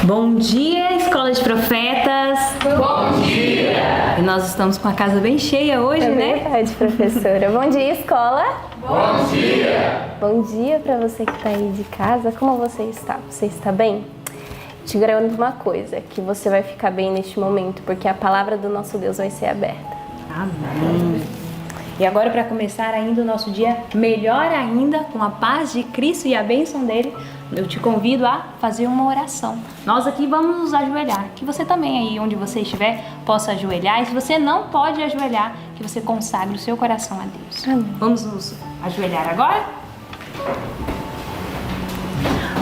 Bom dia, Escola de Profetas! Bom dia! E nós estamos com a casa bem cheia hoje, né? É verdade, professora. Bom dia, escola! Bom dia! Bom dia para você que está aí de casa. Como você está? Você está bem? Te garanto uma coisa, que você vai ficar bem neste momento, porque a palavra do nosso Deus vai ser aberta. Amém! E agora, para começar ainda o nosso dia melhor ainda, com a paz de Cristo e a bênção dele, eu te convido a fazer uma oração. Nós aqui vamos nos ajoelhar, que você também aí onde você estiver possa ajoelhar, e se você não pode ajoelhar, que você consagre o seu coração a Deus. Amém. Vamos nos ajoelhar agora?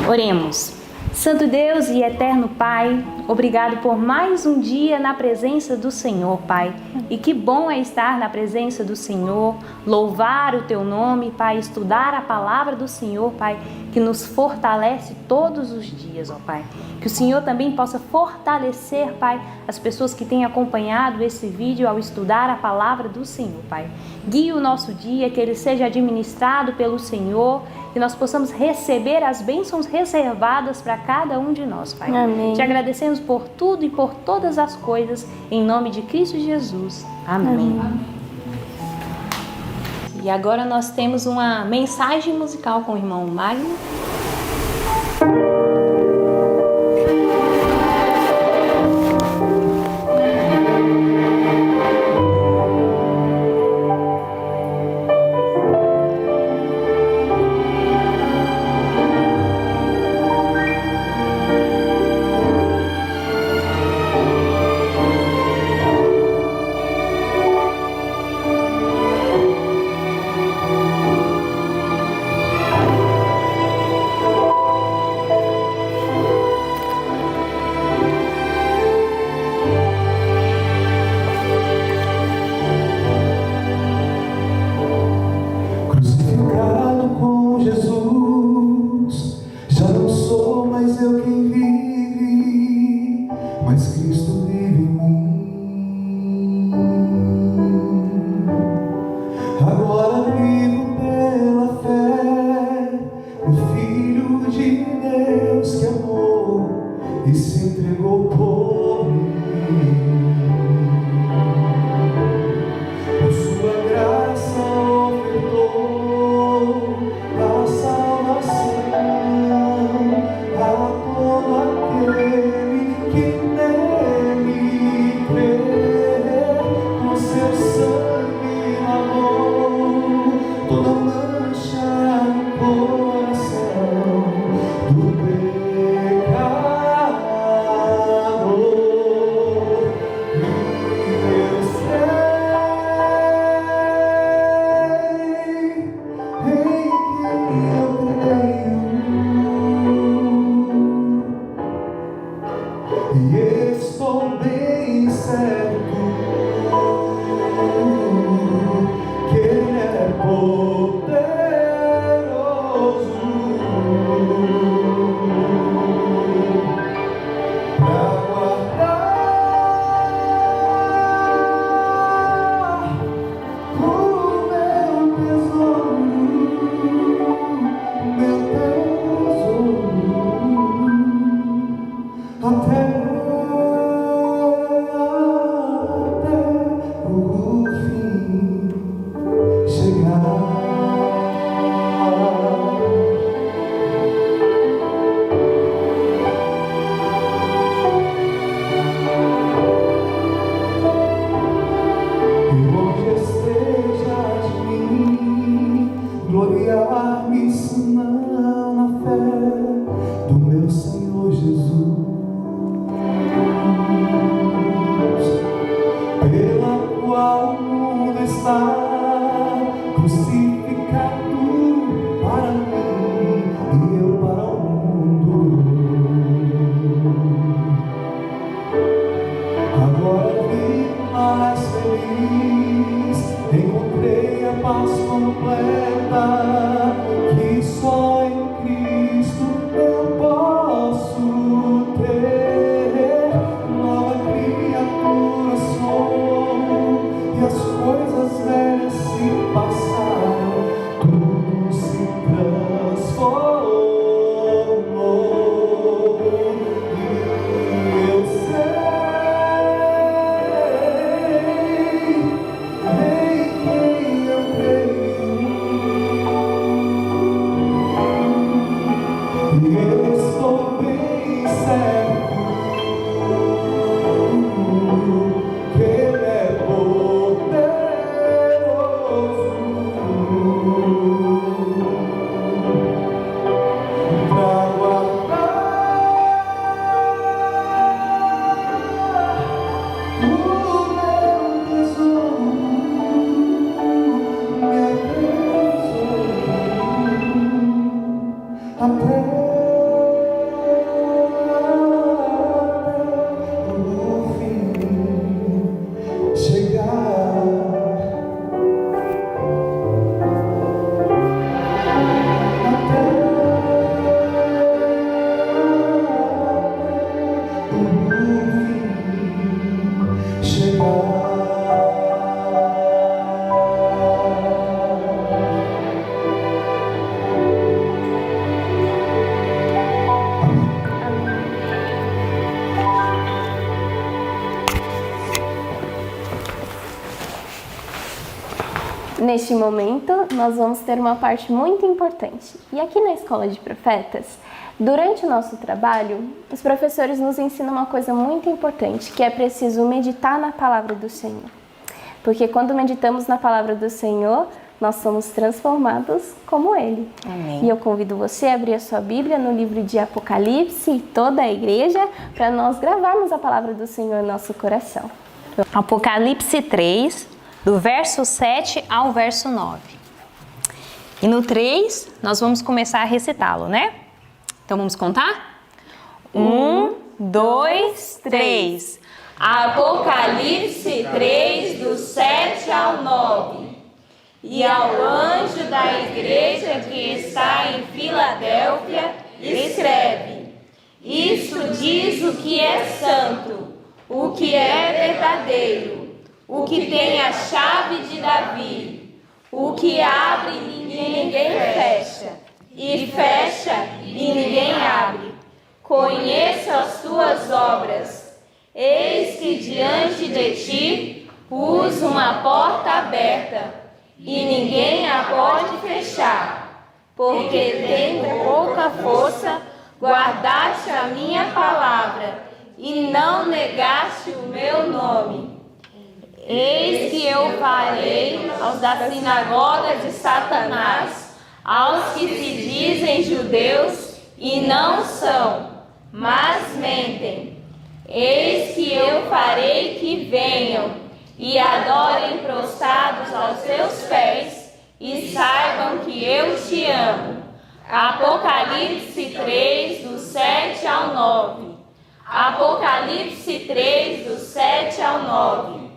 Oremos. Santo Deus e eterno Pai, obrigado por mais um dia na presença do Senhor, Pai. E que bom é estar na presença do Senhor, louvar o Teu nome, Pai, estudar a palavra do Senhor, Pai, que nos fortalece todos os dias, ó Pai. Que o Senhor também possa fortalecer, Pai, as pessoas que têm acompanhado esse vídeo ao estudar a palavra do Senhor, Pai. Guie o nosso dia, que ele seja administrado pelo Senhor, que nós possamos receber as bênçãos reservadas para cada um de nós, Pai. Amém. Te agradecemos por tudo e por todas as coisas, em nome de Cristo Jesus. Amém. E agora nós temos uma mensagem musical com o irmão Magno. Crucificado com Jesus, já não sou mais eu quem vive, mas Cristo vive em mim. Agora vivo pela fé no Filho de Deus que amou e se entregou por mim. Por sua graça ofertou a salvação a todo aquele que nele crê. Com seu sangue lavou toda mancha no coração do pecador. E eu sei em quem eu creio, e estou bem certo que Ele é poderoso até o fim chegar. Até o fim chegar. Neste momento, nós vamos ter uma parte muito importante. E aqui na Escola de Profetas, durante o nosso trabalho, os professores nos ensinam uma coisa muito importante, que é preciso meditar na palavra do Senhor. Porque quando meditamos na palavra do Senhor, nós somos transformados como Ele. Amém. E eu convido você a abrir a sua Bíblia no livro de Apocalipse e toda a igreja, para nós gravarmos a palavra do Senhor no nosso coração. Apocalipse 3, do verso 7 ao verso 9. E no 3, nós vamos começar a recitá-lo, né? Então vamos contar? 1, 2, 3. Apocalipse 3, do 7 ao 9. E ao anjo da igreja que está em Filadélfia, escreve: Isto diz o que é santo, o que é verdadeiro, o que tem a chave de Davi, o que abre e ninguém fecha, e fecha e ninguém abre. Conheço as tuas obras. Eis que diante de ti pus uma porta aberta, e ninguém a pode fechar, porque tendo pouca força, guardaste a minha palavra, e não negaste o meu nome. Eis que eu farei aos da sinagoga de Satanás, aos que se dizem judeus e não são, mas mentem. Eis que eu farei que venham e adorem prostrados aos teus pés e saibam que eu te amo. Apocalipse 3, do 7 ao 9. Apocalipse 3, do 7 ao 9.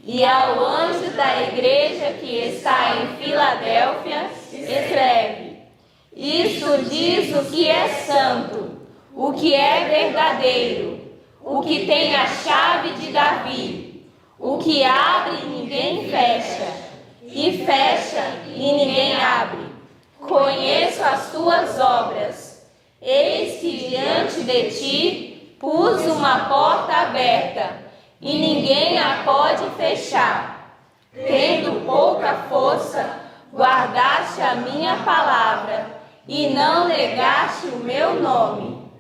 E ao anjo da igreja que está em Filadélfia, escreve: Isto diz o que é santo, o que é verdadeiro, o que tem a chave de Davi, o que abre e ninguém fecha, e fecha e ninguém abre. Conheço as tuas obras. Eis que diante de ti pus uma porta aberta, e ninguém a pode fechar. Tendo pouca força, guardaste a minha palavra, e não negaste o meu nome.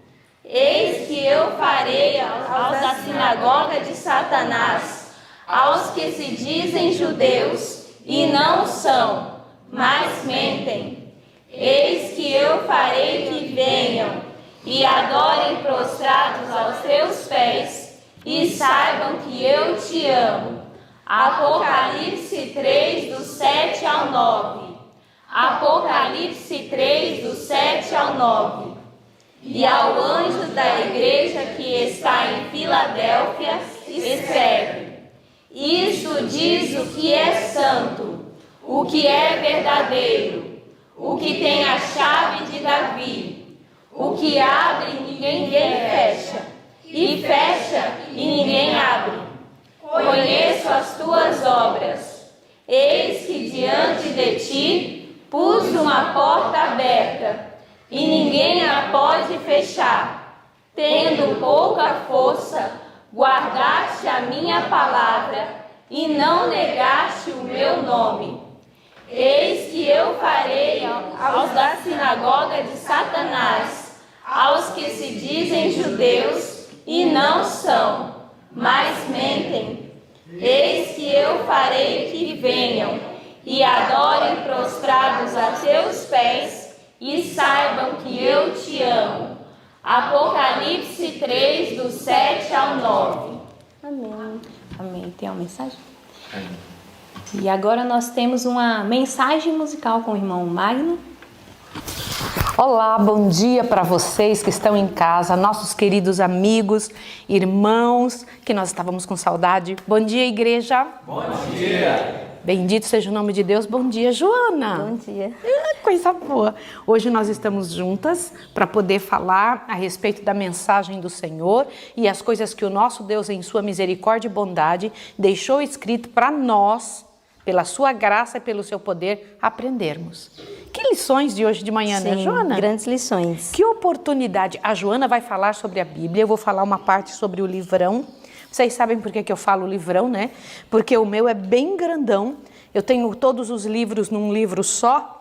Eis que eu farei aos da sinagoga de Satanás, aos que se dizem judeus e não são, mas mentem. Eis que eu farei que venham e adorem prostrados aos teus pés, e saibam que eu te amo. Apocalipse 3, do 7 ao 9. Apocalipse 3, do 7 ao 9. E ao anjo da igreja que está em Filadélfia, escreve: Isto diz o que é santo, o que é verdadeiro, o que tem a chave de Davi, o que abre e ninguém fecha, e fecha e ninguém abre. Conheço as tuas obras. Eis que diante de ti pus uma porta aberta, e ninguém a pode fechar. Tendo pouca força, guardaste a minha palavra, e não negaste o meu nome. Eis que eu farei aos da sinagoga de Satanás, aos que se dizem judeus e não são, mas mentem. Eis que eu farei que venham e adorem prostrados a teus pés e saibam que eu te amo. Apocalipse 3, do 7 ao 9. Amém. Amém. Tem uma mensagem? E agora nós temos uma mensagem musical com o irmão Magno. Olá, bom dia para vocês que estão em casa, nossos queridos amigos, irmãos, que nós estávamos com saudade. Bom dia, igreja. Bom dia. Bendito seja o nome de Deus. Bom dia, Joana. Bom dia. Coisa boa. Hoje nós estamos juntas para poder falar a respeito da mensagem do Senhor e as coisas que o nosso Deus, em sua misericórdia e bondade, deixou escrito para nós, pela sua graça e pelo seu poder, aprendermos. Que lições de hoje de manhã, né, Joana? Grandes lições. Que oportunidade. A Joana vai falar sobre a Bíblia, eu vou falar uma parte sobre o livrão. Vocês sabem por que eu falo livrão, né? Porque o meu é bem grandão. Eu tenho todos os livros num livro só.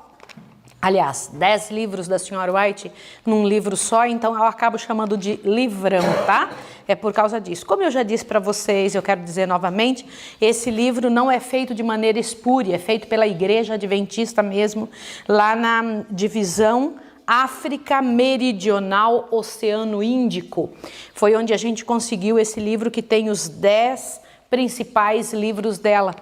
Aliás, 10 livros da Sra. White num livro só, então eu acabo chamando de livrão, tá? É por causa disso. Como eu já disse para vocês, eu quero dizer novamente, esse livro não é feito de maneira espúria, é feito pela Igreja Adventista mesmo, lá na divisão África Meridional, Oceano Índico. Foi onde a gente conseguiu esse livro que tem os 10 principais livros dela.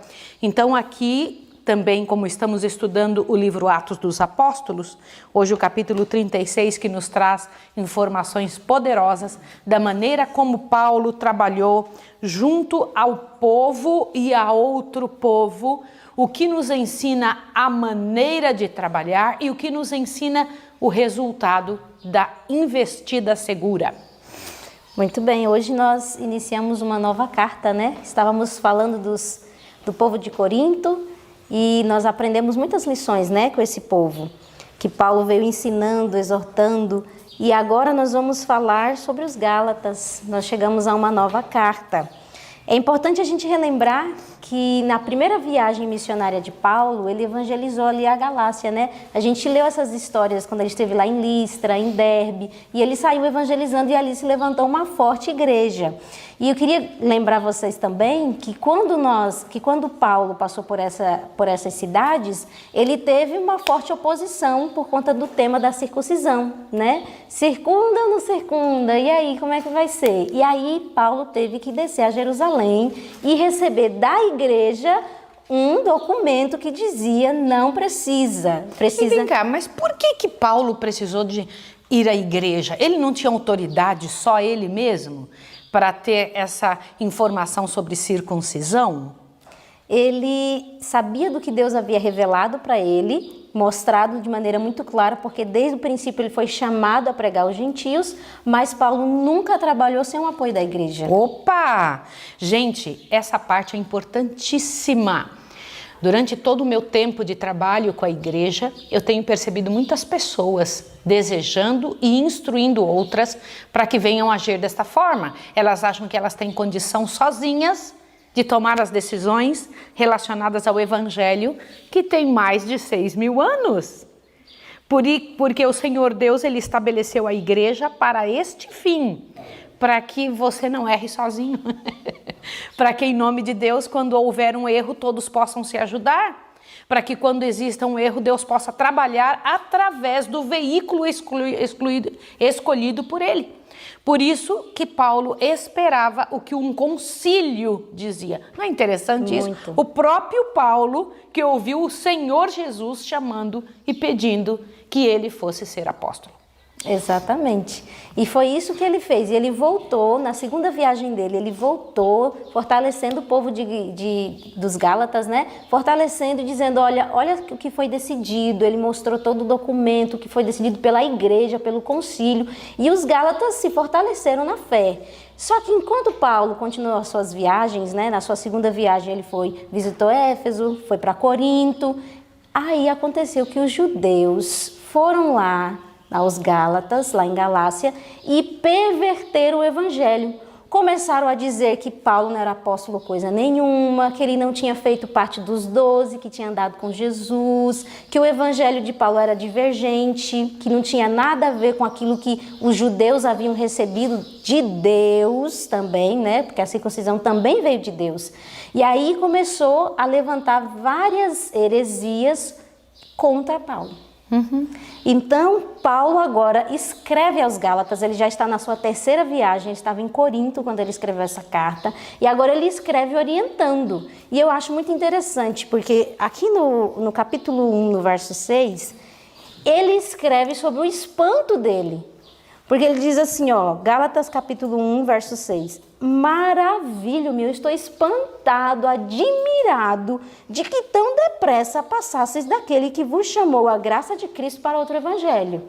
Então aqui também, como estamos estudando o livro Atos dos Apóstolos, hoje o capítulo 36, que nos traz informações poderosas da maneira como Paulo trabalhou junto ao povo e a outro povo, o que nos ensina a maneira de trabalhar e o que nos ensina o resultado da investida segura. Muito bem, hoje nós iniciamos uma nova carta, né? Estávamos falando do povo de Corinto e nós aprendemos muitas lições, né, com esse povo, que Paulo veio ensinando, exortando, e agora nós vamos falar sobre os Gálatas. Nós chegamos a uma nova carta. É importante a gente relembrar que na primeira viagem missionária de Paulo, ele evangelizou ali a Galácia, né? A gente leu essas histórias quando ele esteve lá em Listra, em Derbe, e ele saiu evangelizando e ali se levantou uma forte igreja. E eu queria lembrar vocês também que quando Paulo passou por essas cidades, ele teve uma forte oposição por conta do tema da circuncisão, né? Circunda ou não circunda? E aí, como é que vai ser? E aí, Paulo teve que descer a Jerusalém e receber da igreja um documento que dizia não precisa. E vem cá, mas por que Paulo precisou de ir à igreja? Ele não tinha autoridade, só ele mesmo, para ter essa informação sobre circuncisão? Ele sabia do que Deus havia revelado para ele, mostrado de maneira muito clara, porque desde o princípio ele foi chamado a pregar aos gentios, mas Paulo nunca trabalhou sem o apoio da igreja. Opa! Gente, essa parte é importantíssima. Durante todo o meu tempo de trabalho com a igreja, eu tenho percebido muitas pessoas desejando e instruindo outras para que venham agir desta forma. Elas acham que elas têm condição sozinhas de tomar as decisões relacionadas ao Evangelho, que tem mais de 6.000 anos. Porque o Senhor Deus, ele estabeleceu a igreja para este fim, para que você não erre sozinho. Para que, em nome de Deus, quando houver um erro, todos possam se ajudar. Para que, quando exista um erro, Deus possa trabalhar através do veículo escolhido por Ele. Por isso que Paulo esperava o que um concílio dizia. Não é interessante isso? Muito. O próprio Paulo que ouviu o Senhor Jesus chamando e pedindo que ele fosse ser apóstolo. Exatamente. E foi isso que ele fez. E ele voltou, na segunda viagem dele, ele voltou fortalecendo o povo dos Gálatas, né? Fortalecendo e dizendo, olha o que foi decidido. Ele mostrou todo o documento que foi decidido pela igreja, pelo concílio. E os Gálatas se fortaleceram na fé. Só que enquanto Paulo continuou as suas viagens, né? Na sua segunda viagem ele visitou Éfeso, foi para Corinto. Aí aconteceu que os judeus foram lá aos Gálatas, lá em Galácia, e perverteram o evangelho. Começaram a dizer que Paulo não era apóstolo coisa nenhuma, que ele não tinha feito parte dos 12, que tinha andado com Jesus, que o evangelho de Paulo era divergente, que não tinha nada a ver com aquilo que os judeus haviam recebido de Deus também, né? Porque a circuncisão também veio de Deus. E aí começou a levantar várias heresias contra Paulo. Então, Paulo agora escreve aos Gálatas, ele já está na sua terceira viagem, ele estava em Corinto quando ele escreveu essa carta, e agora ele escreve orientando. E eu acho muito interessante, porque aqui no capítulo 1, no verso 6, ele escreve sobre o espanto dele. Porque ele diz assim, ó, Gálatas capítulo 1, verso 6. Maravilho-me, eu estou espantado, admirado de que tão depressa passasseis daquele que vos chamou a graça de Cristo para outro evangelho.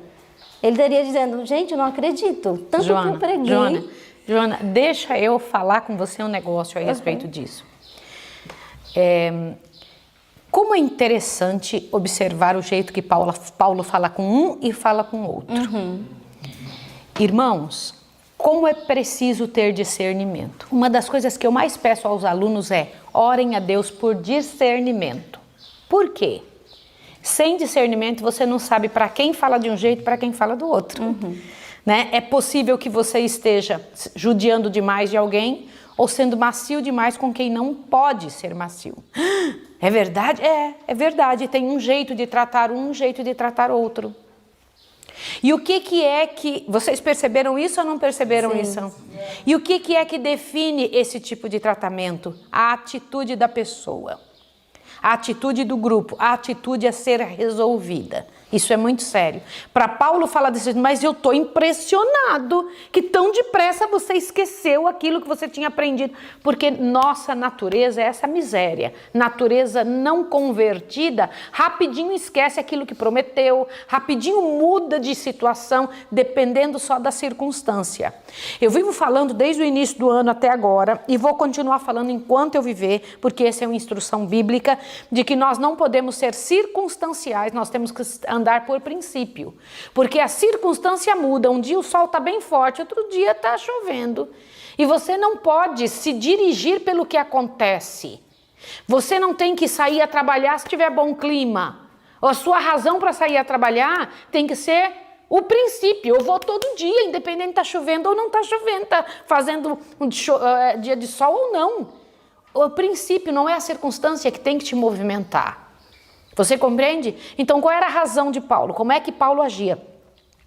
Ele estaria dizendo, gente, eu não acredito, tanto que eu preguei. Joana, deixa eu falar com você um negócio a respeito disso. Como é interessante observar o jeito que Paulo fala com um e fala com o outro. Irmãos, como é preciso ter discernimento. Uma das coisas que eu mais peço aos alunos é orem a Deus por discernimento. Por quê? Sem discernimento você não sabe para quem fala de um jeito e para quem fala do outro. Né? É possível que você esteja judiando demais de alguém ou sendo macio demais com quem não pode ser macio. É verdade? É verdade. Tem um jeito de tratar um jeito de tratar outro. E o que é que... Vocês perceberam isso ou não perceberam isso? E o que é que define esse tipo de tratamento? A atitude da pessoa. A atitude do grupo, a atitude a ser resolvida. Isso é muito sério. Para Paulo falar desse jeito, mas eu estou impressionado que tão depressa você esqueceu aquilo que você tinha aprendido. Porque nossa natureza é essa miséria. Natureza não convertida, rapidinho esquece aquilo que prometeu, rapidinho muda de situação, dependendo só da circunstância. Eu vivo falando desde o início do ano até agora e vou continuar falando enquanto eu viver, porque essa é uma instrução bíblica, de que nós não podemos ser circunstanciais, nós temos que andar por princípio. Porque a circunstância muda, um dia o sol está bem forte, outro dia está chovendo. E você não pode se dirigir pelo que acontece. Você não tem que sair a trabalhar se tiver bom clima. A sua razão para sair a trabalhar tem que ser o princípio. Eu vou todo dia, independente de tá chovendo ou não está chovendo, está fazendo dia de sol ou não. O princípio não é a circunstância que tem que te movimentar. Você compreende? Então, qual era a razão de Paulo? Como é que Paulo agia?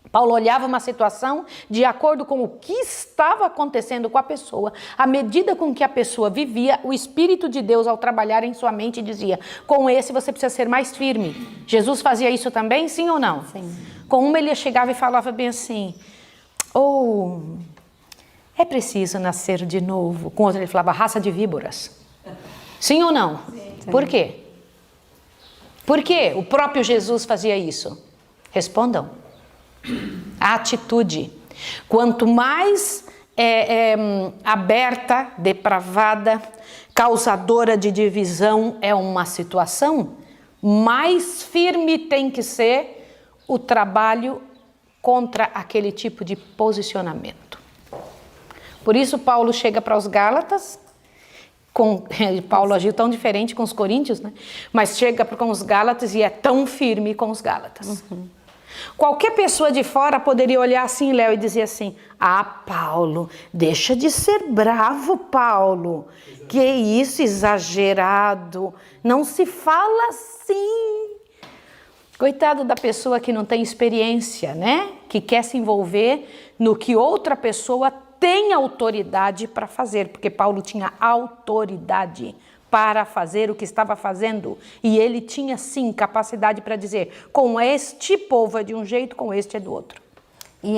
Paulo olhava uma situação de acordo com o que estava acontecendo com a pessoa. À medida com que a pessoa vivia, o Espírito de Deus, ao trabalhar em sua mente, dizia, com esse você precisa ser mais firme. Jesus fazia isso também, sim ou não? Sim. Com uma ele chegava e falava bem assim, é preciso nascer de novo. Com outra ele falava, raça de víboras. Sim ou não? Sim. Por quê? Por que o próprio Jesus fazia isso? Respondam. A atitude. Quanto mais aberta, depravada, causadora de divisão é uma situação, mais firme tem que ser o trabalho contra aquele tipo de posicionamento. Por isso Paulo chega para os Gálatas, Paulo agiu tão diferente com os coríntios, né? Mas chega com os Gálatas e é tão firme com os Gálatas. Qualquer pessoa de fora poderia olhar assim, Léo, e dizer assim, Paulo, deixa de ser bravo, Paulo. Que isso, exagerado. Não se fala assim. Coitado da pessoa que não tem experiência, né? Que quer se envolver no que outra pessoa tem autoridade para fazer, porque Paulo tinha autoridade para fazer o que estava fazendo, e ele tinha sim capacidade para dizer, com este povo é de um jeito, com este é do outro. E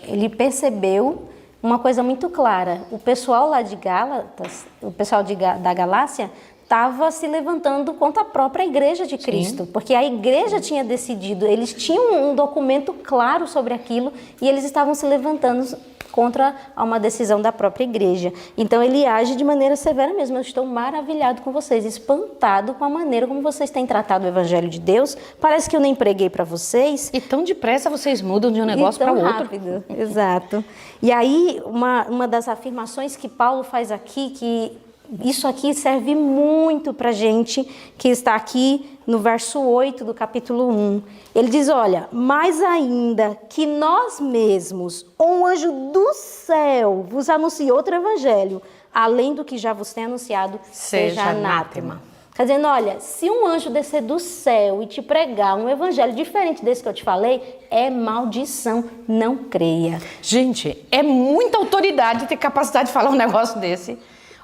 ele percebeu uma coisa muito clara, o pessoal lá de Gálatas, o pessoal da Galácia, estava se levantando contra a própria igreja de Cristo, porque a igreja tinha decidido, eles tinham um documento claro sobre aquilo e eles estavam se levantando contra uma decisão da própria igreja. Então ele age de maneira severa mesmo. Eu estou maravilhado com vocês, espantado com a maneira como vocês têm tratado o evangelho de Deus. Parece que eu nem preguei para vocês. E tão depressa vocês mudam de um negócio para outro. Rápido. Exato. E aí uma das afirmações que Paulo faz aqui, que isso aqui serve muito para a gente que está aqui no verso 8 do capítulo 1. Ele diz, olha, mais ainda que nós mesmos, ou um anjo do céu, vos anuncie outro evangelho, além do que já vos tem anunciado, seja anátema. Quer dizer, olha, se um anjo descer do céu e te pregar um evangelho diferente desse que eu te falei, é maldição, não creia. Gente, é muita autoridade ter capacidade de falar um negócio desse.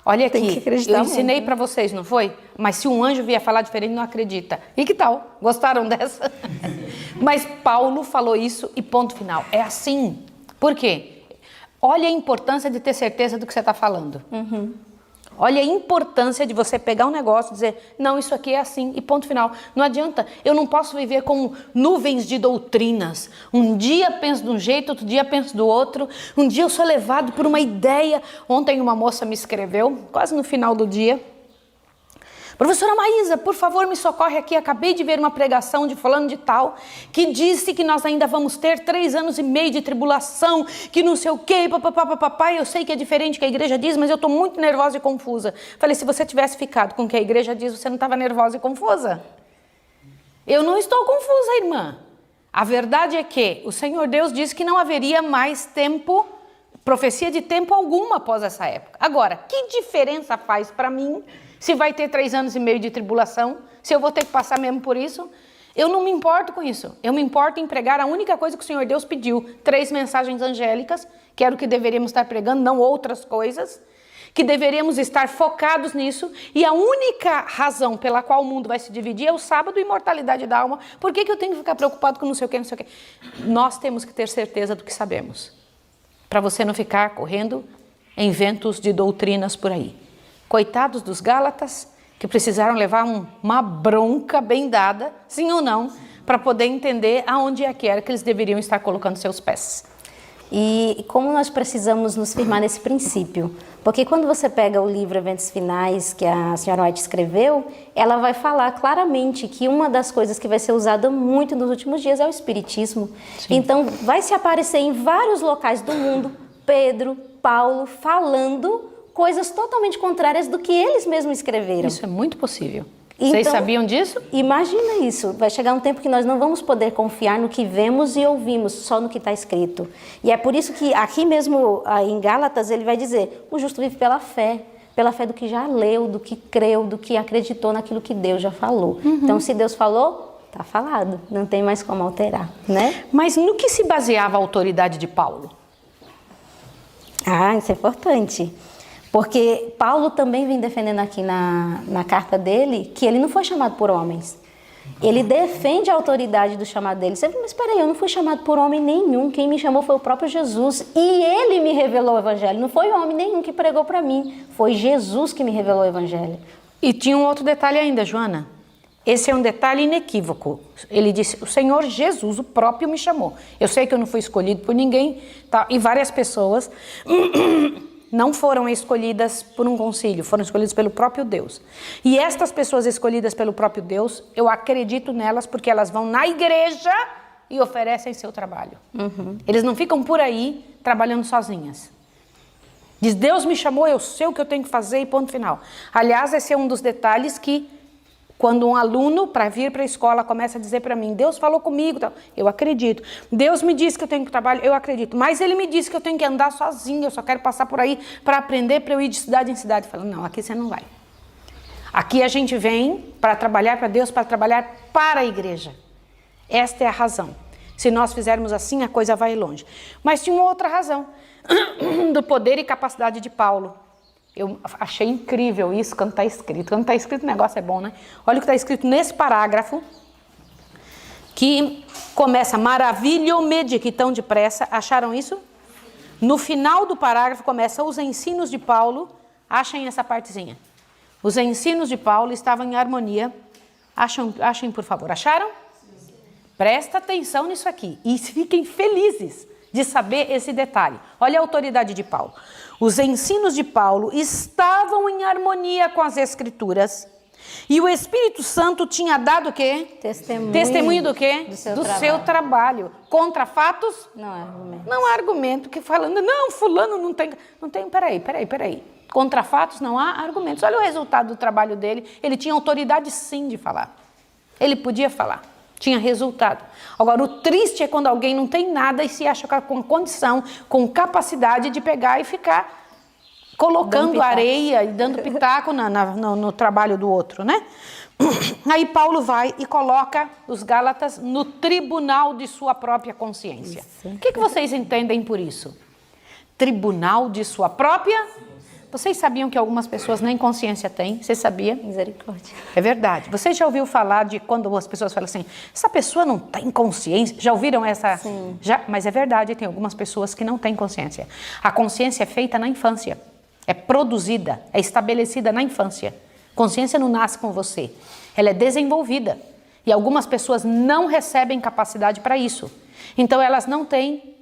Olha Tem que aqui, acreditar eu ensinei muito, para vocês, não foi? Mas se um anjo vier falar diferente, não acredita. E que tal? Gostaram dessa? Mas Paulo falou isso e ponto final. É assim. Por quê? Olha a importância de ter certeza do que você está falando. Olha a importância de você pegar um negócio e dizer, não, isso aqui é assim, e ponto final. Não adianta, eu não posso viver com nuvens de doutrinas. Um dia penso de um jeito, outro dia penso do outro. Um dia eu sou levado por uma ideia. Ontem uma moça me escreveu, quase no final do dia. Professora Maísa, por favor, me socorre aqui. Acabei de ver uma pregação de fulano de tal, que disse que nós ainda vamos ter 3 anos e meio de tribulação, que não sei o quê, papapá. Eu sei que é diferente do que a igreja diz, mas eu estou muito nervosa e confusa. Falei, se você tivesse ficado com o que a igreja diz, você não estava nervosa e confusa. Eu não estou confusa, irmã. A verdade é que o Senhor Deus disse que não haveria mais tempo, profecia de tempo algum após essa época. Agora, que diferença faz para mim se vai ter 3 anos e meio de tribulação, se eu vou ter que passar mesmo por isso? Eu não me importo com isso. Eu me importo em pregar a única coisa que o Senhor Deus pediu. 3 mensagens angélicas, que era o que deveríamos estar pregando, não outras coisas, que deveríamos estar focados nisso. E a única razão pela qual o mundo vai se dividir é o sábado, imortalidade da alma. Por que eu tenho que ficar preocupado com não sei o que, não sei o que? Nós temos que ter certeza do que sabemos, para você não ficar correndo em ventos de doutrinas por aí. Coitados dos Gálatas, que precisaram levar uma bronca bem dada, sim ou não, para poder entender aonde é que era que eles deveriam estar colocando seus pés. E como nós precisamos nos firmar nesse princípio? Porque quando você pega o livro Eventos Finais, que a senhora White escreveu, ela vai falar claramente que uma das coisas que vai ser usada muito nos últimos dias é o Espiritismo. Sim. Então, vai se aparecer em vários locais do mundo, Pedro, Paulo, falando coisas totalmente contrárias do que eles mesmos escreveram. Isso é muito possível. Então, vocês sabiam disso? Imagina isso. Vai chegar um tempo que nós não vamos poder confiar no que vemos e ouvimos, só no que está escrito. E é por isso que aqui mesmo em Gálatas ele vai dizer, o justo vive pela fé do que já leu, do que creu, do que acreditou naquilo que Deus já falou. Então, se Deus falou, está falado. Não tem mais como alterar, né? Mas no que se baseava a autoridade de Paulo? Ah, isso é importante. Porque Paulo também vem defendendo aqui na carta dele que ele não foi chamado por homens. Ele defende a autoridade do chamado dele. Você fala, mas espera aí, eu não fui chamado por homem nenhum. Quem me chamou foi o próprio Jesus. E ele me revelou o evangelho. Não foi homem nenhum que pregou para mim. Foi Jesus que me revelou o evangelho. E tinha um outro detalhe ainda, Joana. Esse é um detalhe inequívoco. Ele disse, o Senhor Jesus, o próprio, me chamou. Eu sei que eu não fui escolhido por ninguém, tá? E várias pessoas não foram escolhidas por um concílio, foram escolhidas pelo próprio Deus. E estas pessoas escolhidas pelo próprio Deus, eu acredito nelas porque elas vão na igreja e oferecem seu trabalho. Eles não ficam por aí trabalhando sozinhas. Diz, Deus me chamou, eu sei o que eu tenho que fazer e ponto final. Aliás, esse é um dos detalhes que, quando um aluno, para vir para a escola, começa a dizer para mim, Deus falou comigo, eu acredito. Deus me disse que eu tenho que trabalhar, eu acredito. Mas ele me disse que eu tenho que andar sozinho, eu só quero passar por aí para aprender, para eu ir de cidade em cidade. Falando, não, aqui você não vai. Aqui a gente vem para trabalhar para Deus, para trabalhar para a igreja. Esta é a razão. Se nós fizermos assim, a coisa vai longe. Mas tinha uma outra razão, do poder e capacidade de Paulo. Eu achei incrível isso quando está escrito. Quando está escrito o negócio é bom, né? Olha o que está escrito nesse parágrafo, que começa, maravilho-me de que tão depressa. Acharam isso? No final do parágrafo começa os ensinos de Paulo. Achem essa partezinha. Os ensinos de Paulo estavam em harmonia. Achem, por favor. Acharam? Presta atenção nisso aqui. E fiquem felizes de saber esse detalhe. Olha a autoridade de Paulo. Os ensinos de Paulo estavam em harmonia com as Escrituras e o Espírito Santo tinha dado o quê? Testemunho do quê? Do seu trabalho. Contra fatos? Não há argumento. Não há argumento. Que falando, não, fulano não tem... Peraí. Contra fatos não há argumentos. Olha o resultado do trabalho dele. Ele tinha autoridade sim de falar. Ele podia falar. Tinha resultado. Agora, o triste é quando alguém não tem nada e se acha com condição, com capacidade de pegar e ficar colocando areia e dando pitaco no trabalho do outro, né? Aí Paulo vai e coloca os Gálatas no tribunal de sua própria consciência. O que vocês entendem por isso? Tribunal de sua própria? Vocês sabiam que algumas pessoas nem consciência têm? Você sabia? Misericórdia. É verdade. Você já ouviu falar de quando as pessoas falam assim, essa pessoa não tem consciência? Já ouviram essa? Sim. Já, mas é verdade, tem algumas pessoas que não têm consciência. A consciência é feita na infância. É produzida, é estabelecida na infância. Consciência não nasce com você. Ela é desenvolvida. E algumas pessoas não recebem capacidade para isso. Então elas não têm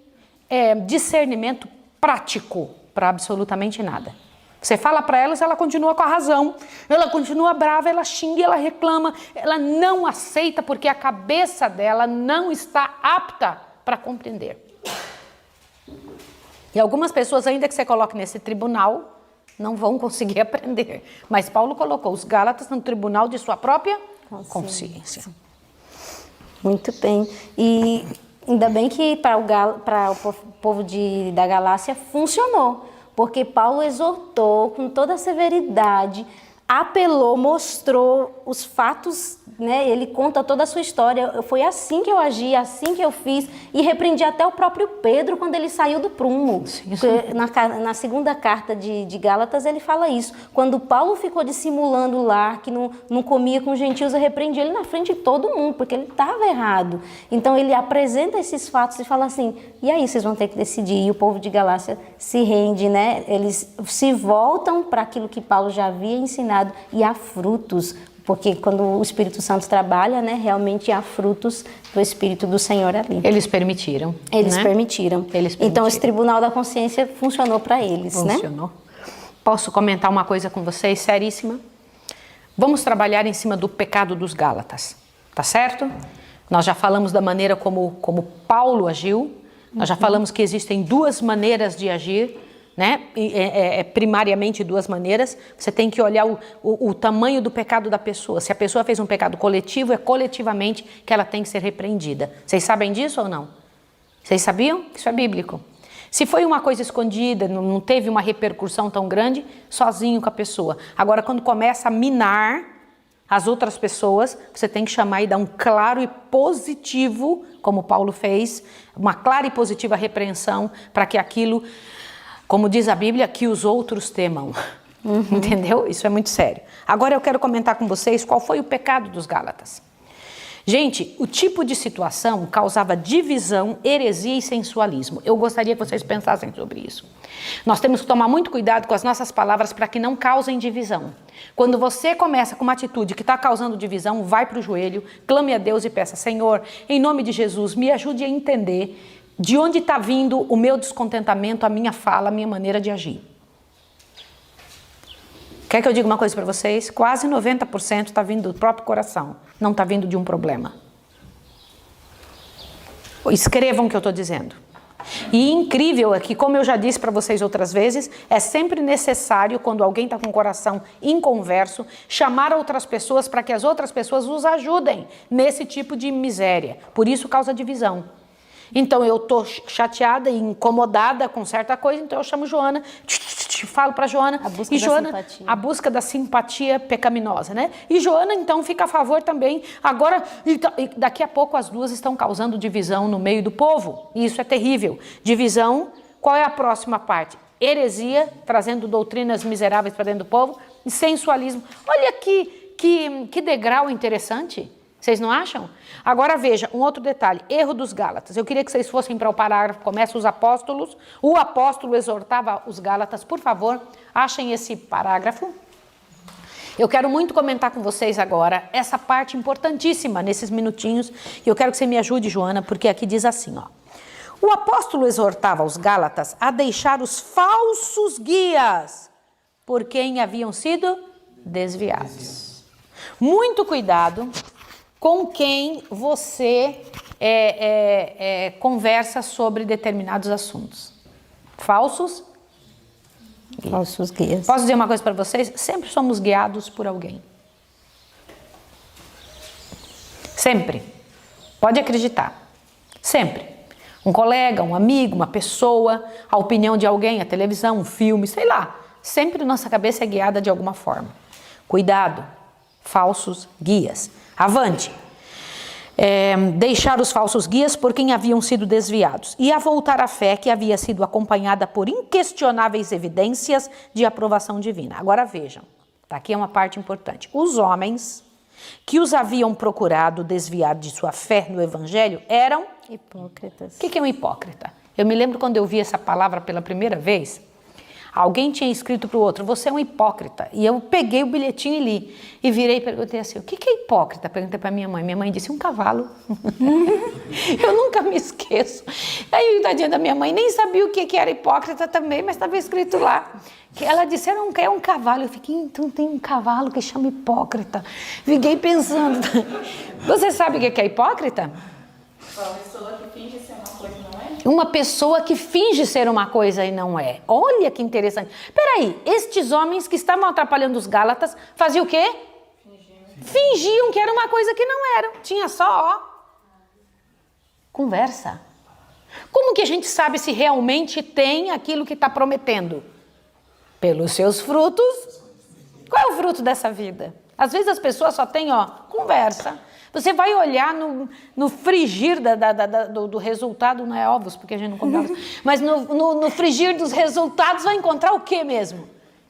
discernimento prático para absolutamente nada. Você fala para elas, ela continua com a razão, ela continua brava, ela xinga, ela reclama, ela não aceita porque a cabeça dela não está apta para compreender. E algumas pessoas, ainda que você coloque nesse tribunal, não vão conseguir aprender. Mas Paulo colocou os Gálatas no tribunal de sua própria consciência. Muito bem. E ainda bem que para o povo da Galácia funcionou, porque Paulo exortou com toda a severidade, apelou, mostrou os fatos, né? Ele conta toda a sua história. Foi assim que eu agi, assim que eu fiz, e repreendi até o próprio Pedro quando ele saiu do prumo. Na segunda carta de Gálatas ele fala isso. Quando Paulo ficou dissimulando lá, que não comia com gentios, eu repreendi ele na frente de todo mundo, porque ele estava errado. Então ele apresenta esses fatos e fala assim, e aí vocês vão ter que decidir. E o povo de Galácia se rende, né? Eles se voltam para aquilo que Paulo já havia ensinado, e há frutos, porque quando o Espírito Santo trabalha, né, realmente há frutos do Espírito do Senhor ali. Eles permitiram. Eles né? permitiram. Então esse tribunal da consciência funcionou para eles, Funcionou. Posso comentar uma coisa com vocês, seríssima? Vamos trabalhar em cima do pecado dos Gálatas, tá certo? Nós já falamos da maneira como Paulo agiu, nós já falamos que existem duas maneiras de agir, né? Primariamente duas maneiras. Você tem que olhar o tamanho do pecado da pessoa. Se a pessoa fez um pecado coletivo, é coletivamente que ela tem que ser repreendida. Vocês sabem disso ou não? Vocês sabiam? Isso é bíblico. Se foi uma coisa escondida, não teve uma repercussão tão grande, sozinho com a pessoa. Agora, quando começa a minar as outras pessoas, você tem que chamar e dar um claro e positivo, como Paulo fez, uma clara e positiva repreensão para que aquilo, como diz a Bíblia, que os outros temam. Entendeu? Isso é muito sério. Agora eu quero comentar com vocês qual foi o pecado dos Gálatas. Gente, o tipo de situação causava divisão, heresia e sensualismo. Eu gostaria que vocês pensassem sobre isso. Nós temos que tomar muito cuidado com as nossas palavras para que não causem divisão. Quando você começa com uma atitude que está causando divisão, vai para o joelho, clame a Deus e peça, Senhor, em nome de Jesus, me ajude a entender de onde está vindo o meu descontentamento, a minha fala, a minha maneira de agir. Quer que eu diga uma coisa para vocês? Quase 90% está vindo do próprio coração, não está vindo de um problema. Escrevam o que eu estou dizendo. E incrível é que, como eu já disse para vocês outras vezes, é sempre necessário, quando alguém está com o coração inconverso, chamar outras pessoas para que as outras pessoas os ajudem nesse tipo de miséria. Por isso causa divisão. Então eu estou chateada e incomodada com certa coisa, então eu chamo Joana, falo para Joana, e Joana, a busca da simpatia pecaminosa, né? E Joana então fica a favor também. Agora, daqui a pouco as duas estão causando divisão no meio do povo, e isso é terrível. Divisão, qual é a próxima parte? Heresia, trazendo doutrinas miseráveis para dentro do povo, e sensualismo. Olha que degrau interessante. Vocês não acham? Agora veja, um outro detalhe, erro dos Gálatas. Eu queria que vocês fossem para o parágrafo, começa os apóstolos. O apóstolo exortava os Gálatas, por favor, achem esse parágrafo. Eu quero muito comentar com vocês agora essa parte importantíssima nesses minutinhos. E eu quero que você me ajude, Joana, porque aqui diz assim, ó. O apóstolo exortava os Gálatas a deixar os falsos guias por quem haviam sido desviados. Muito cuidado com quem você conversa sobre determinados assuntos. Falsos guias. Posso dizer uma coisa para vocês? Sempre somos guiados por alguém. Sempre. Pode acreditar. Sempre. Um colega, um amigo, uma pessoa, a opinião de alguém, a televisão, um filme, sei lá. Sempre nossa cabeça é guiada de alguma forma. Cuidado. Falsos guias. Avante. deixar os falsos guias por quem haviam sido desviados e a voltar à fé que havia sido acompanhada por inquestionáveis evidências de aprovação divina. Agora vejam, tá, aqui é uma parte importante. Os homens que os haviam procurado desviar de sua fé no evangelho eram Hipócritas. O que é um hipócrita? Eu me lembro quando eu vi essa palavra pela primeira vez, alguém tinha escrito para o outro, você é um hipócrita. E eu peguei o bilhetinho e li. E virei e perguntei assim, o que é hipócrita? Perguntei para minha mãe. Minha mãe disse, um cavalo. Eu nunca me esqueço. Aí, tadinha da minha mãe, nem sabia o que era hipócrita também, mas estava escrito lá. Que ela disse, é um cavalo. Eu fiquei, então tem um cavalo que chama hipócrita. Fiquei pensando. Você sabe o que é hipócrita? Uma pessoa que finge ser uma coisa e não é? Uma pessoa que finge ser uma coisa e não é. Olha que interessante. Peraí, estes homens que estavam atrapalhando os Gálatas faziam o quê? Fingiam que era uma coisa que não eram. Tinha só, conversa. Como que a gente sabe se realmente tem aquilo que está prometendo? Pelos seus frutos. Qual é o fruto dessa vida? Às vezes as pessoas só têm, conversa. Você vai olhar no frigir do resultado, não é ovos, porque a gente não come ovos, mas no frigir dos resultados vai encontrar o que mesmo?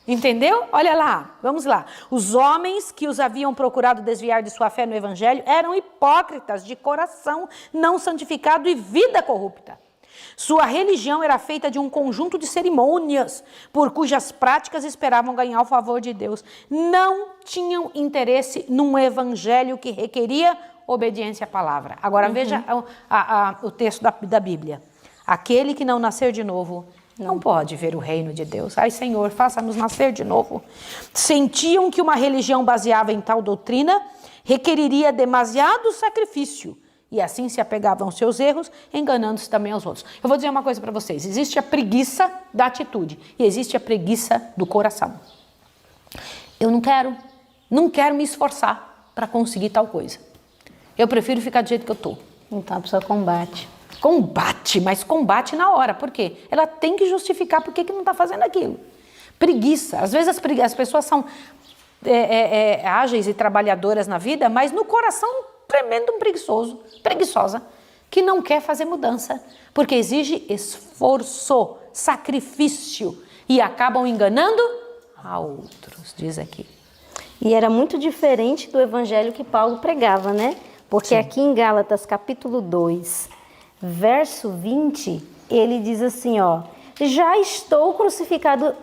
Entendeu? Olha lá, vamos lá. Os homens que os haviam procurado desviar de sua fé no evangelho eram hipócritas de coração não santificado e vida corrupta. Sua religião era feita de um conjunto de cerimônias, por cujas práticas esperavam ganhar o favor de Deus. Não tinham interesse num evangelho que requeria obediência à palavra. Agora veja o texto da Bíblia. Aquele que não nascer de novo não pode ver o reino de Deus. Ai, Senhor, faça-nos nascer de novo. Sentiam que uma religião baseada em tal doutrina requeriria demasiado sacrifício. E assim se apegavam aos seus erros, enganando-se também aos outros. Eu vou dizer uma coisa para vocês. Existe a preguiça da atitude e existe a preguiça do coração. Eu não quero me esforçar para conseguir tal coisa. Eu prefiro ficar do jeito que eu estou. Então a pessoa combate. Mas combate na hora. Por quê? Ela tem que justificar por que não está fazendo aquilo. Preguiça. Às vezes as pessoas são ágeis e trabalhadoras na vida, mas no coração tremendo um preguiçosa, que não quer fazer mudança, porque exige esforço, sacrifício, e acabam enganando a outros, diz aqui. E era muito diferente do evangelho que Paulo pregava, né? Porque Sim. Aqui em Gálatas, capítulo 2, verso 20, ele diz assim, já estou crucificado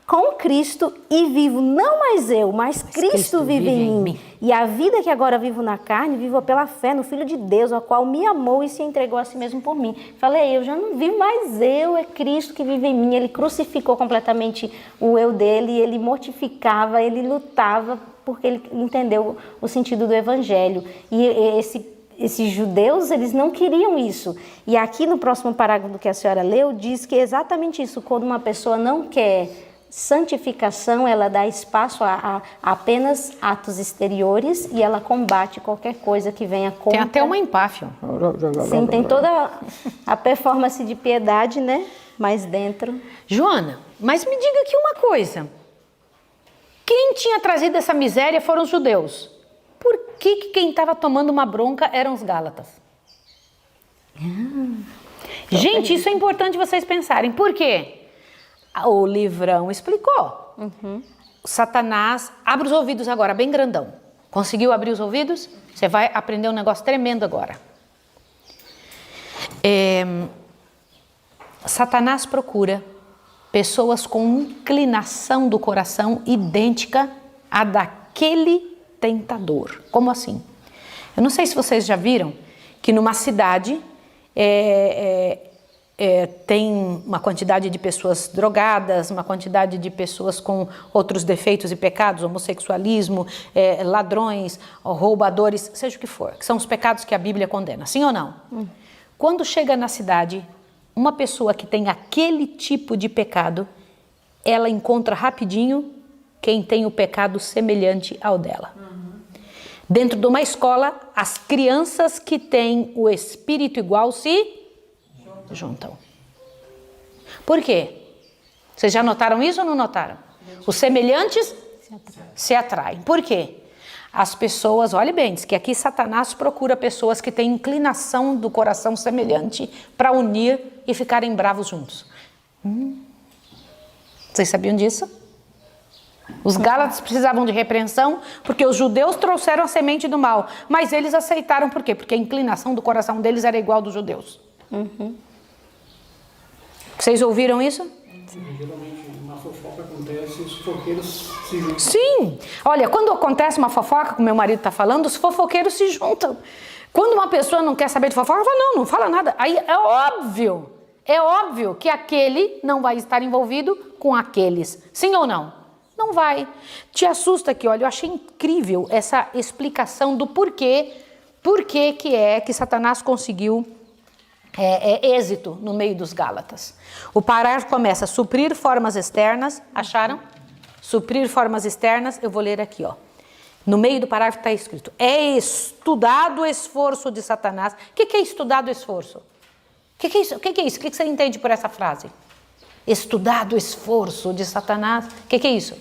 com Cristo e vivo não mais eu, mas Cristo vive em mim. E a vida que agora vivo na carne, vivo pela fé no Filho de Deus, o qual me amou e se entregou a si mesmo por mim. Falei, eu já não vivo mais eu, é Cristo que vive em mim. Ele crucificou completamente o eu dele, ele mortificava, ele lutava, porque ele entendeu o sentido do evangelho. E esses judeus, eles não queriam isso. E aqui no próximo parágrafo que a senhora leu, diz que é exatamente isso, quando uma pessoa não quer santificação, ela dá espaço a apenas atos exteriores e ela combate qualquer coisa que venha contra. Tem até uma empáfia. Sim, tem toda a performance de piedade, né? Mas dentro. Joana, mas me diga aqui uma coisa. Quem tinha trazido essa miséria foram os judeus. Por que quem estava tomando uma bronca eram os gálatas? Gente, isso é importante vocês pensarem. Por quê? O livrão explicou. Satanás, abre os ouvidos agora, bem grandão. Conseguiu abrir os ouvidos? Você vai aprender um negócio tremendo agora. Satanás procura pessoas com inclinação do coração idêntica à daquele tentador. Como assim? Eu não sei se vocês já viram que numa cidade tem uma quantidade de pessoas drogadas, uma quantidade de pessoas com outros defeitos e pecados, homossexualismo, ladrões, roubadores, seja o que for, que são os pecados que a Bíblia condena, sim ou não? Quando chega na cidade, uma pessoa que tem aquele tipo de pecado, ela encontra rapidinho quem tem o pecado semelhante ao dela. Dentro de uma escola, as crianças que têm o espírito igual se juntam. Por quê? Vocês já notaram isso ou não notaram? Os semelhantes se atraem. Por quê? as pessoas, olhe bem, diz que aqui Satanás procura pessoas que têm inclinação do coração semelhante para unir e ficarem bravos juntos. Vocês sabiam disso? Os Gálatas precisavam de repreensão porque os judeus trouxeram a semente do mal, mas eles aceitaram por quê? Porque a inclinação do coração deles era igual dos judeus. Vocês ouviram isso? Geralmente uma fofoca acontece e os fofoqueiros se juntam. Sim! Olha, quando acontece uma fofoca, como meu marido está falando, os fofoqueiros se juntam. Quando uma pessoa não quer saber de fofoca, ela fala, não fala nada. Aí é óbvio que aquele não vai estar envolvido com aqueles. Sim ou não? Não vai. Te assusta aqui, olha, eu achei incrível essa explicação do porquê que Satanás conseguiu êxito no meio dos Gálatas. O parágrafo começa, suprir formas externas, acharam? Suprir formas externas, eu vou ler aqui, ó. No meio do parágrafo está escrito, é estudado o esforço de Satanás. O que é estudado o esforço? O que é isso? O que é isso? O que você entende por essa frase? Estudado o esforço de Satanás. O que é isso?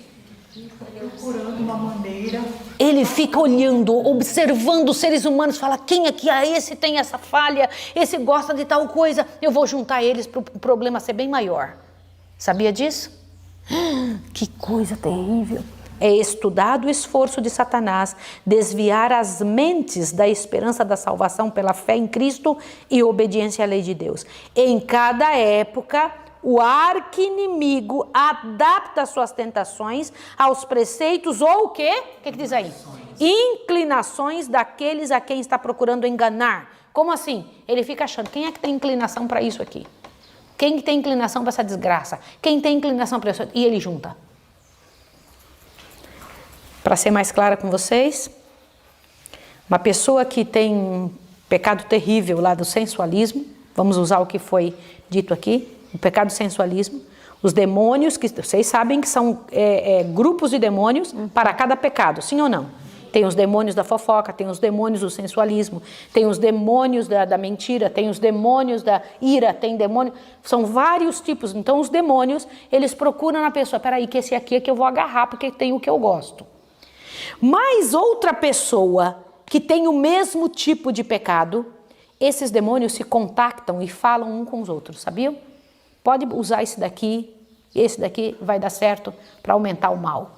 Procurando uma maneira. Ele fica olhando, observando os seres humanos, fala, quem aqui, esse tem essa falha, esse gosta de tal coisa, eu vou juntar eles para o problema ser bem maior. Sabia disso? Que coisa terrível. É estudado o esforço de Satanás, desviar as mentes da esperança da salvação pela fé em Cristo e obediência à lei de Deus. Em cada época, o arqui-inimigo adapta suas tentações aos preceitos ou o quê? O que diz aí? Inclinações daqueles a quem está procurando enganar. Como assim? Ele fica achando, quem é que tem inclinação para isso aqui? Quem tem inclinação para essa desgraça? Quem tem inclinação para isso? E ele junta. Para ser mais clara com vocês, uma pessoa que tem um pecado terrível lá do sensualismo, vamos usar o que foi dito aqui, o pecado do sensualismo, os demônios, que vocês sabem que são grupos de demônios para cada pecado, sim ou não? Tem os demônios da fofoca, tem os demônios do sensualismo, tem os demônios da mentira, tem os demônios da ira, tem demônio, são vários tipos. Então os demônios, eles procuram na pessoa, peraí, que esse aqui é que eu vou agarrar porque tem o que eu gosto. Mas outra pessoa que tem o mesmo tipo de pecado, esses demônios se contactam e falam um com os outros, sabiam? Pode usar esse daqui vai dar certo para aumentar o mal.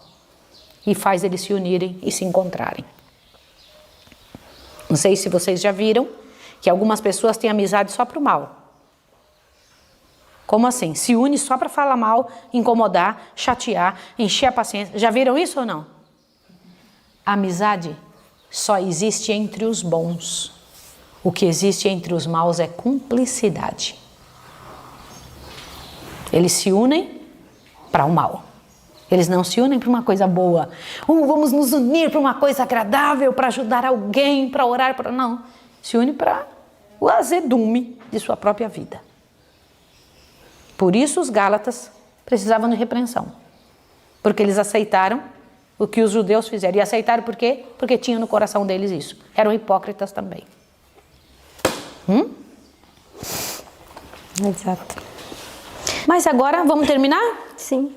E faz eles se unirem e se encontrarem. Não sei se vocês já viram que algumas pessoas têm amizade só para o mal. Como assim? Se une só para falar mal, incomodar, chatear, encher a paciência. Já viram isso ou não? A amizade só existe entre os bons. O que existe entre os maus é cumplicidade. Eles se unem para o mal. Eles não se unem para uma coisa boa. Vamos nos unir para uma coisa agradável, para ajudar alguém, para orar, para... Não. Se une para o azedume de sua própria vida. Por isso os Gálatas precisavam de repreensão. Porque eles aceitaram o que os judeus fizeram. E aceitaram por quê? Porque tinham no coração deles isso. Eram hipócritas também. Exato. Mas agora, vamos terminar? Sim.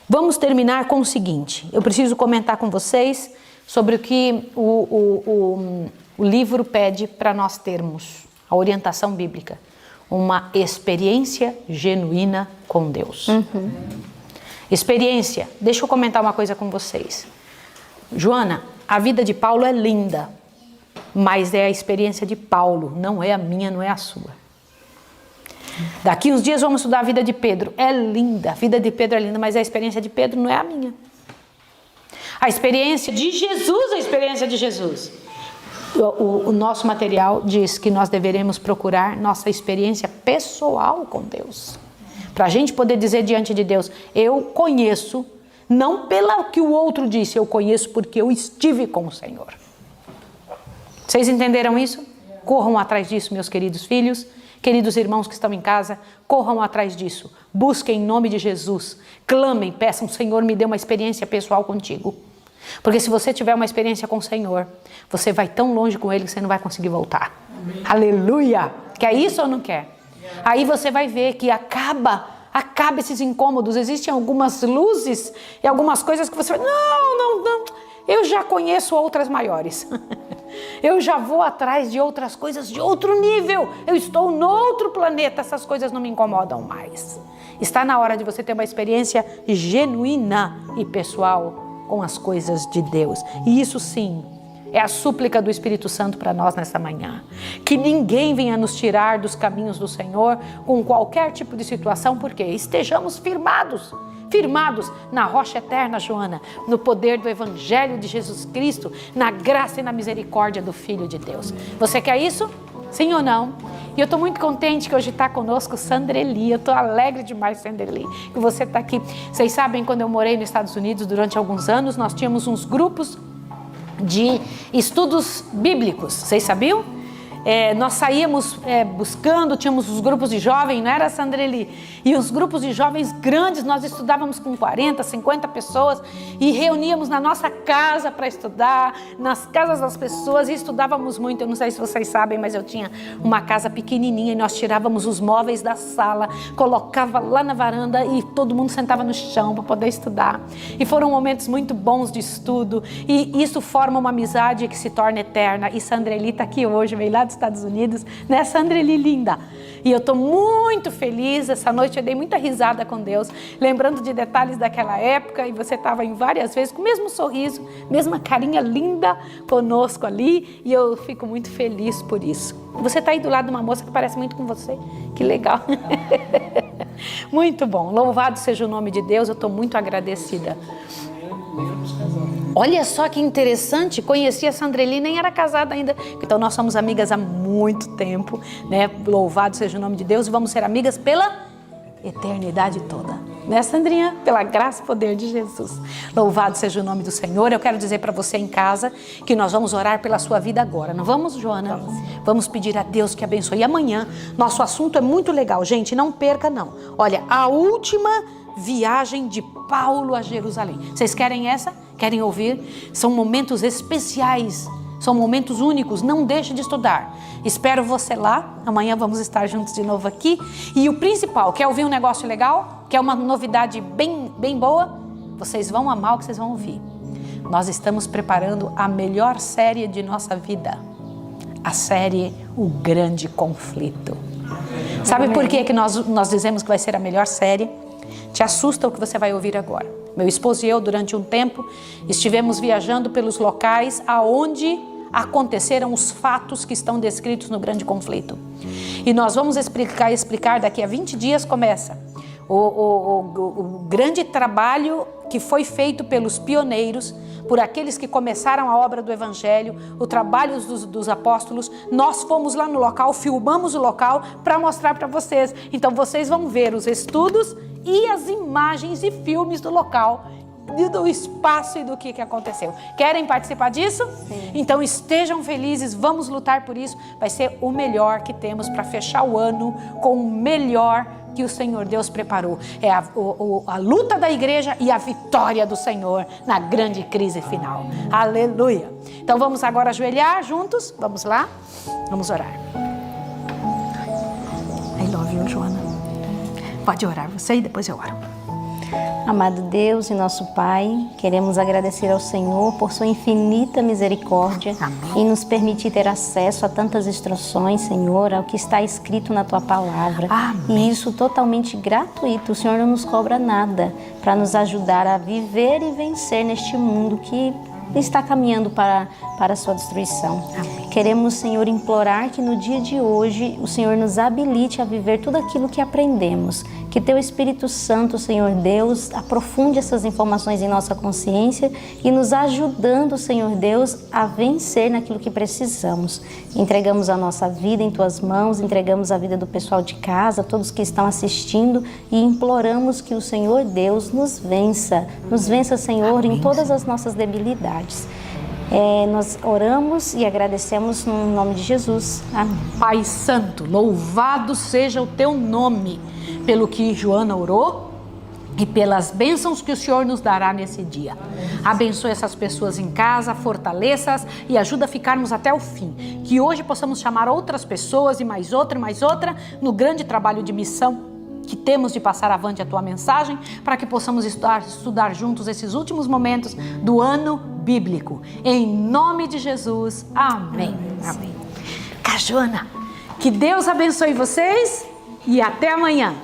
Vamos terminar com o seguinte. Eu preciso comentar com vocês sobre o que o livro pede para nós termos. A orientação bíblica. Uma experiência genuína com Deus. Experiência. Deixa eu comentar uma coisa com vocês. Joana, a vida de Paulo é linda, mas é a experiência de Paulo, não é a minha, não é a sua. Daqui uns dias vamos estudar a vida de Pedro. É linda, a vida de Pedro é linda, mas a experiência de Pedro não é a minha. A experiência de Jesus é a experiência de Jesus. O nosso material diz que nós deveremos procurar nossa experiência pessoal com Deus. Para a gente poder dizer diante de Deus, eu conheço, não pelo que o outro disse, eu conheço porque eu estive com o Senhor. Vocês entenderam isso? Corram atrás disso, meus queridos filhos, queridos irmãos que estão em casa, corram atrás disso. Busquem em nome de Jesus, clamem, peçam, Senhor, me dê uma experiência pessoal contigo. Porque se você tiver uma experiência com o Senhor, você vai tão longe com Ele que você não vai conseguir voltar. Amém. Aleluia! Quer isso ou não quer? Aí você vai ver que acaba esses incômodos. Existem algumas luzes e algumas coisas que você vai, não, eu já conheço outras maiores. Eu já vou atrás de outras coisas de outro nível. Eu estou no outro planeta, essas coisas não me incomodam mais. Está na hora de você ter uma experiência genuína e pessoal com as coisas de Deus. E isso sim, é a súplica do Espírito Santo para nós nessa manhã. Que ninguém venha nos tirar dos caminhos do Senhor com qualquer tipo de situação, porque estejamos firmados na rocha eterna, Joana, no poder do Evangelho de Jesus Cristo, na graça e na misericórdia do Filho de Deus. Você quer isso? Sim ou não? E eu estou muito contente que hoje está conosco Sandreli. Eu estou alegre demais, Sandreli, que você está aqui. Vocês sabem, quando eu morei nos Estados Unidos durante alguns anos, nós tínhamos uns grupos de estudos bíblicos. Vocês sabiam? Nós saíamos buscando, tínhamos os grupos de jovens, não era, Sandreli? E os grupos de jovens grandes, nós estudávamos com 40, 50 pessoas e reuníamos na nossa casa para estudar, nas casas das pessoas, e estudávamos muito. Eu não sei se vocês sabem, mas eu tinha uma casa pequenininha e nós tirávamos os móveis da sala, colocava lá na varanda e todo mundo sentava no chão para poder estudar. E foram momentos muito bons de estudo, e isso forma uma amizade que se torna eterna. E Sandreli está aqui hoje, veio lá dos Estados Unidos, né, Sandreli linda? E eu estou muito feliz. Essa noite eu dei muita risada com Deus, lembrando de detalhes daquela época, e você estava em várias vezes com o mesmo sorriso, mesma carinha linda conosco ali, e eu fico muito feliz por isso. Você está aí do lado de uma moça que parece muito com você, que legal. Muito bom, louvado seja o nome de Deus, eu estou muito agradecida. Olha só que interessante, conheci a Sandreli, nem era casada ainda, então nós somos amigas há muito tempo, né? Louvado seja o nome de Deus, e vamos ser amigas pela eternidade toda, né, Sandrinha? Pela graça e poder de Jesus. Louvado seja o nome do Senhor. Eu quero dizer para você em casa que nós vamos orar pela sua vida agora, não vamos, Joana? Vamos pedir a Deus que abençoe. E amanhã, nosso assunto é muito legal, gente, não perca não. Olha, a última viagem de Paulo a Jerusalém. Vocês querem essa? Querem ouvir? São momentos especiais, são momentos únicos, não deixe de estudar. Espero você lá, amanhã vamos estar juntos de novo aqui. E o principal, quer ouvir um negócio legal? Quer uma novidade bem boa? Vocês vão amar o que vocês vão ouvir. Nós estamos preparando a melhor série de nossa vida, a série O Grande Conflito. Sabe por que nós dizemos que vai ser a melhor série? Te assusta o que você vai ouvir agora. Meu esposo e eu, durante um tempo, estivemos viajando pelos locais aonde aconteceram os fatos que estão descritos no Grande Conflito. E nós vamos explicar daqui a 20 dias começa o grande trabalho que foi feito pelos pioneiros, por aqueles que começaram a obra do Evangelho, o trabalho dos apóstolos. Nós fomos lá no local, filmamos o local para mostrar para vocês. Então vocês vão ver os estudos e as imagens e filmes do local, do espaço e do que aconteceu. Querem participar disso? Sim. Então estejam felizes, vamos lutar por isso. Vai ser o melhor que temos para fechar o ano com o melhor que o Senhor Deus preparou. É a luta da igreja e a vitória do Senhor na grande crise final. Aleluia! Então vamos agora ajoelhar juntos, vamos lá? Vamos orar. I love you, Joana. Pode orar você e depois eu oro. Amado Deus e nosso Pai, queremos agradecer ao Senhor por sua infinita misericórdia. Amém. E nos permitir ter acesso a tantas instruções, Senhor, ao que está escrito na Tua Palavra. Amém. E isso totalmente gratuito. O Senhor não nos cobra nada para nos ajudar a viver e vencer neste mundo que está caminhando para a sua destruição. Amém. Queremos, Senhor, implorar que no dia de hoje o Senhor nos habilite a viver tudo aquilo que aprendemos. Que Teu Espírito Santo, Senhor Deus, aprofunde essas informações em nossa consciência e nos ajudando, Senhor Deus, a vencer naquilo que precisamos. Entregamos a nossa vida em Tuas mãos, entregamos a vida do pessoal de casa, todos que estão assistindo, e imploramos que o Senhor Deus nos vença, Senhor, em todas as nossas debilidades. Nós oramos e agradecemos no nome de Jesus. Amém. Pai Santo, louvado seja o Teu nome, pelo que Joana orou e pelas bênçãos que o Senhor nos dará nesse dia. Abençoe essas pessoas em casa, fortaleça-as e ajuda a ficarmos até o fim. Que hoje possamos chamar outras pessoas e mais outra no grande trabalho de missão que temos de passar avante a Tua mensagem, para que possamos estudar juntos esses últimos momentos do ano bíblico. Em nome de Jesus, amém. Amém. Joana, que Deus abençoe vocês e até amanhã.